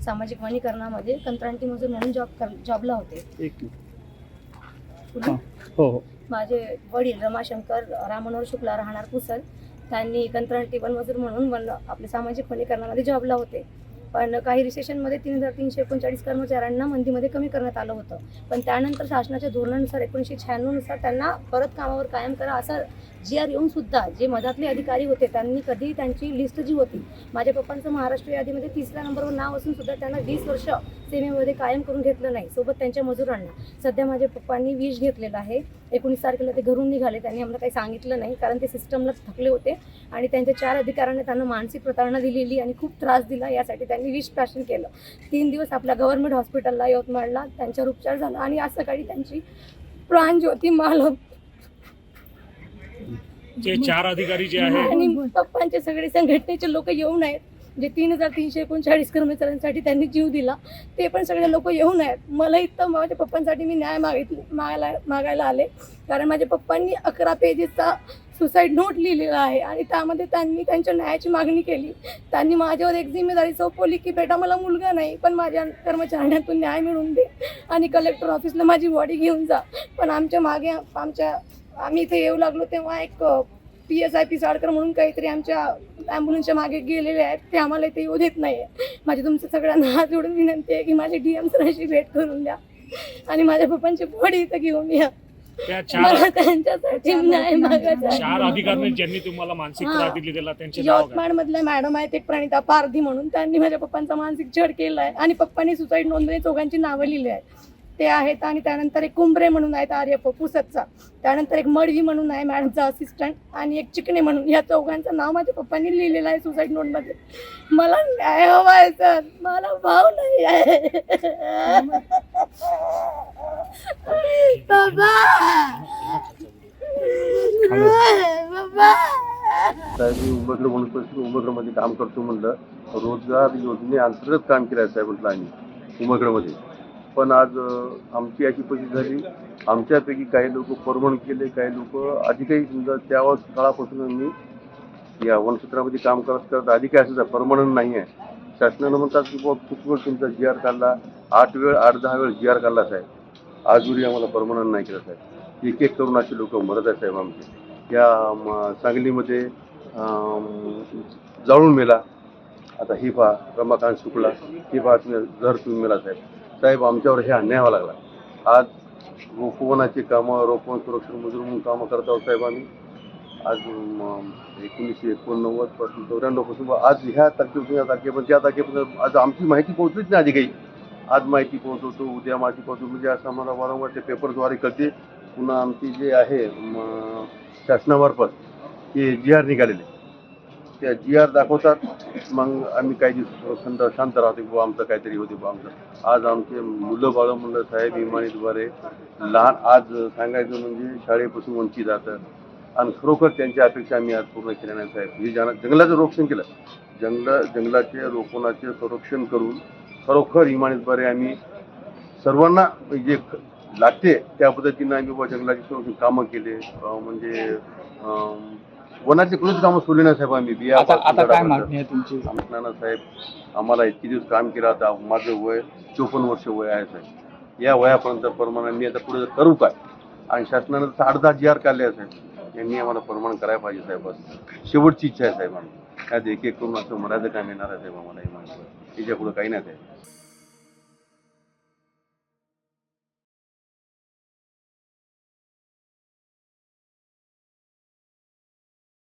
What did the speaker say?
सामाजिक वनीकरणामध्ये कंत्राटी मजूर म्हणून जॉबला होते. एक मिनिट. हो हो. माझे वडील रमाशंकर राममनोहर शुक्ला राहणार पुसल, त्यांनी कंत्राटी वनमजूर म्हणून आपले सामाजिक वनीकरणामध्ये जॉबला होते. पण काही रिसेशनमध्ये 3339 कर्मचाऱ्यांना मंदीमध्ये कमी करण्यात आलं होतं. पण त्यानंतर शासनाच्या धोरणानुसार 1996 नुसार त्यांना परत कामावर कायम करा असा GR येऊन सुद्धा जे मधातले अधिकारी होते त्यांनी कधी त्यांची लिस्ट जी होती, माझ्या पप्पांचं महाराष्ट्र यादीमध्ये 3ऱ्या नंबरवर नाव असून सुद्धा त्यांना 20 वर्ष सेवेमध्ये कायम करून घेतलं नाही. सोबत त्यांच्या मजुरांना सध्या माझ्या पप्पांनी विष घेतलेला आहे. 19 तारखेला ते घरून निघाले. त्यांनी आम्हाला काही सांगितलं नाही कारण ते सिस्टमला थकले होते आणि त्यांच्या 4 अधिकाऱ्यांनी त्यांना मानसिक प्रताडणा दिलेली आणि खूप त्रास दिला. यासाठी त्यांनी विष प्राशन केलं. 3 दिवस आपल्या गव्हर्नमेंट हॉस्पिटलला यवतमाळला त्यांच्यावर उपचार झाला आणि आज सकाळी त्यांची प्राणज्योती मालक जे 4 अधिकारी जे आहेत आणि पप्पांचे सगळे संघटनेचे लोक येऊन आहेत. जे 3339 कर्मचाऱ्यांसाठी त्यांनी जीव दिला ते पण सगळे लोक येऊन आहेत. मला इथं माझ्या पप्पांसाठी मी न्याय मागायला आले कारण माझ्या पप्पांनी 11 पेजेसचा सुसाईड नोट लिहिलेला आहे आणि त्यामध्ये त्यांनी त्यांच्या न्यायाची मागणी केली. त्यांनी माझ्यावर एक जिम्मेदारी सोपवली की बेटा मला मुलगा नाही पण माझ्या कर्मचाऱ्यांतून न्याय मिळवून दे आणि कलेक्टर ऑफिसला माझी बॉडी घेऊन जा. पण आमच्या मागे आम्ही इथे येऊ लागलो तेव्हा एक PSI पिसाळकर म्हणून काहीतरी आमच्या ॲम्ब्युलन्सच्या मागे गेलेले आहेत. ते आम्हाला इथे येऊ देत नाही आहे. माझी तुमच्या सगळ्यांना हात जोडून विनंती आहे की माझी DM सरांशी भेट करून द्या आणि माझ्या पप्पांची बॉडी इथं घेऊन या. मला त्यांच्यासाठी न्याय मागायचा आहे. 4 अधिकाऱ्यांनी ज्यांनी तुम्हाला मानसिक त्रास दिले त्याला त्यांचे नाव काय? यवतमाळ मधल्या मॅडम आहेत एक प्रणिता पारधी म्हणून, त्यांनी माझ्या पप्पांचा मानसिक छळ केला आहे आणि पप्पांनी सुसाईड नोंदणी चौघांची नावं लिहिली आहेत ते आहेत. आणि त्यानंतर एक कुंभरे म्हणून आहेत आर्यप पुसतचा, त्यानंतर एक मडवी म्हणून आहे मॅडमचा असिस्टंट आणि एक चिकणे म्हणून, या चौघांचं नाव माझ्या पप्पांनी लिहिलेलं आहे सुसाईड नोटमध्ये. मला न्याय हवा आहे सर, मला भाव नाही आहे. बाबा बाबा साहेब मी उमरगड वनपरिस्थिती उमरगडमध्ये काम करतो म्हणलं. रोजगार योजनेअंतर्गत काम केलं आहे साहेब म्हटलं आम्ही उमरगडमध्ये. पण आज आमची अशी परिस्थिती झाली, आमच्यापैकी काही लोक परमनंट केले, काही लोक आधी काही समजा त्या काळापासून आम्ही या वनक्षेत्रामध्ये काम करत आधी काय असं परमनंट नाही आहे. शासनानं म्हणतात की बाबा खूप वेळ तुमचा GR काढला, 8-10 वेळ GR काढला साहेब, आजवरी आम्हाला परमनंट नाही केलं साहेब. एक करून असे लोक मरत आहेत साहेब आमचे. या सांगलीमध्ये जाळून मेला. आता ही पहा रमाकांत शुक्ला, ही पहा घर तुम्ही मेला साहेब. साहेब आमच्यावर हे अन्याय व्हावा लागला. आज रोपवनाची कामं, रोपवन संरक्षण मजूर म्हणून कामं करत आहोत साहेब आम्ही. आज 1989 पासून 94 पासून आज ह्या तारखेपासून या तारखेपर्यंत त्या तारखेपर्यंत आज आमची माहिती पोहोचलीच नाही. आधी काही आज माहिती पोहोचवतो, उद्या माहिती पोहोचवतो, म्हणजे असं आम्हाला वारंवार ते पेपरद्वारे कळते. पुन्हा आमची जे आहे शासनामार्फत हे GR निघालेले, त्या GR दाखवतात. मग आम्ही काही दिवस शांत राहतो की बाबा आमचं काहीतरी होते बा आमचं. आज आमचे मुलं बाळं म्हणलं साहेब इमानीद्वारे लहान आज सांगायचं म्हणजे शाळेपासून वंचित जातं आणि खरोखर त्यांच्या अपेक्षा आम्ही आज पूर्ण केल्या नाही साहेब. हे जंगलाचं संरक्षण केलं, जंगलाचे रोपवनाचे संरक्षण करून खरोखर इमानीद्वारे आम्ही सर्वांना जे लागते त्या पद्धतीनं आम्ही बाबा जंगलाचे संरक्षण कामं केले. म्हणजे वनाचे कोणीच कामं सोडले नाही साहेब आम्ही. आता काय मागणी आहे तुमची? नाना साहेब आम्हाला इतके दिवस काम केलं, आता माझं वय 54 वर्ष वय आहे साहेब. या वयापर्यंत परमानंट मी आता पुढे करू काय? आणि शासनानं 8-10 GR काढले आहे साहेब. यांनी आम्हाला परमानंट करायला पाहिजे साहेब. बस शेवटची इच्छा आहे साहेब. आम्ही त्यात एक करून असं मरायचं काम येणार आहे साहेब आम्हाला. हे माणसं त्याच्या पुढे काही नाही साहेब.